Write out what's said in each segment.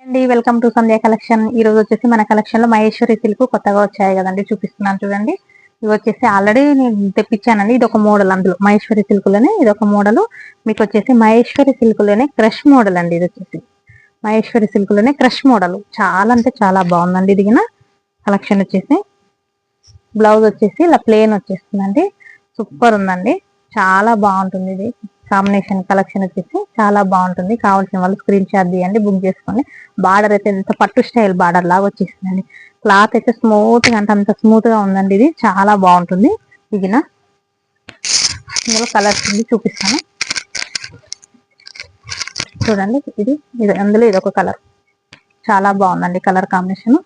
అండి welcome to Sandhya collection. ఈ రోజు వచ్చేసి మన కలెక్షన్ లో మహేశ్వరి సిల్క్ కొత్తగా వచ్చాయి కదండి, చూపిస్తున్నాను చూడండి. ఇవి వచ్చేసి ఆల్రెడీ నేను తెప్పించానండి. ఇది ఒక మోడల్, అందులో మహేశ్వరి సిల్క్ లోనే ఇది ఒక మోడల్. మీకు వచ్చేసి మహేశ్వరి సిల్క్ లోనే క్రష్ మోడల్ అండి. ఇది వచ్చేసి మహేశ్వరి సిల్క్ లోనే క్రష్ మోడల్, చాలా అంటే చాలా బాగుందండి. ఇదిగిన కలెక్షన్ వచ్చేసి బ్లౌజ్ వచ్చేసి ఇలా ప్లేన్ వచ్చేస్తుందండి. సూపర్ ఉందండి, చాలా బాగుంటుంది. ఇది కాంబినేషన్ కలెక్షన్ వచ్చేసి చాలా బాగుంటుంది. కావాల్సిన వాళ్ళు స్క్రీన్ షాట్ తీయండి, బుక్ చేసుకోండి. బార్డర్ అయితే ఎంత పట్టు స్టైల్ బార్డర్ లాగా వచ్చేసిందండి. క్లాత్ అయితే స్మూత్ గా అంటే అంత స్మూత్ గా ఉందండి. ఇది చాలా బాగుంటుంది. ఇది ఇందులో కలర్స్ ఉంది, చూపిస్తాను చూడండి. ఇది ఇది అందులో ఇది ఒక కలర్, చాలా బాగుందండి కలర్ కాంబినేషన్.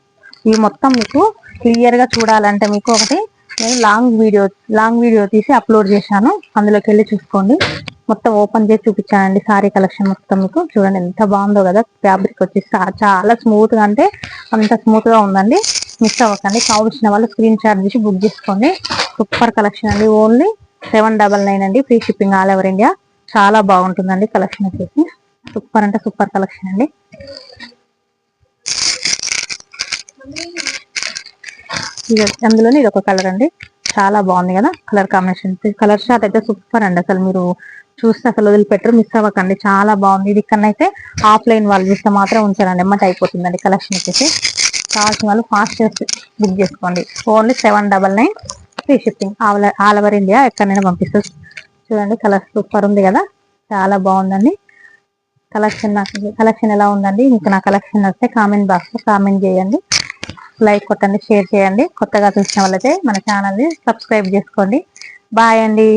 ఇవి మొత్తం మీకు క్లియర్ గా చూడాలంటే మీకు ఒకటి నేను లాంగ్ వీడియో తీసి అప్లోడ్ చేశాను, అందులోకి వెళ్ళి చూసుకోండి. మొత్తం ఓపెన్ చేసి చూపించానండి సారీ కలెక్షన్ మొత్తం. మీకు చూడండి ఎంత బాగుందో కదా. ఫ్యాబ్రిక్ వచ్చేసి చాలా స్మూత్ గా అంటే అంత స్మూత్ గా ఉందండి. మిస్ అవ్వకండి. కావాల్సిన వాళ్ళు స్క్రీన్ షాట్ తీసి బుక్ చేసుకోండి. సూపర్ కలెక్షన్ అండి. ఓన్లీ 799 అండి, free shipping all over India. చాలా బాగుంటుందండి కలెక్షన్ వచ్చేసి. సూపర్ అంటే సూపర్ కలెక్షన్ అండి. అందులోనే ఇది ఒక కలర్ అండి, చాలా బాగుంది కదా కలర్ కాంబినేషన్. కలర్ షార్ట్ అయితే సూపర్ అండి. అసలు మీరు చూస్తే అసలు వదిలిపెట్టరు, మిస్ అవ్వకండి. చాలా బాగుంది. ఇది ఇక్కడనైతే ఆఫ్లైన్ వాళ్ళు చూస్తే మాత్రం ఉంచారండి, ఎమ్మటి అయిపోతుందండి కలెక్షన్ వచ్చేసి. కావాల్సిన వాళ్ళు ఫాస్ట్ బుక్ చేసుకోండి. Only 799 free shipping all over India, ఎక్కడైనా పంపిస్తారు. చూడండి కలర్ సూపర్ ఉంది కదా, చాలా బాగుందండి కలెక్షన్ ఎలా ఉందండి. మీకు నా కలెక్షన్ వస్తే కామెంట్ బాక్స్ లో కామెంట్ చేయండి, లైక్ కొట్టండి, షేర్ చేయండి. కొత్తగా చూసిన వాళ్ళైతే మన ఛానల్ ని సబ్స్క్రైబ్ చేసుకోండి. బాయ్ అండి.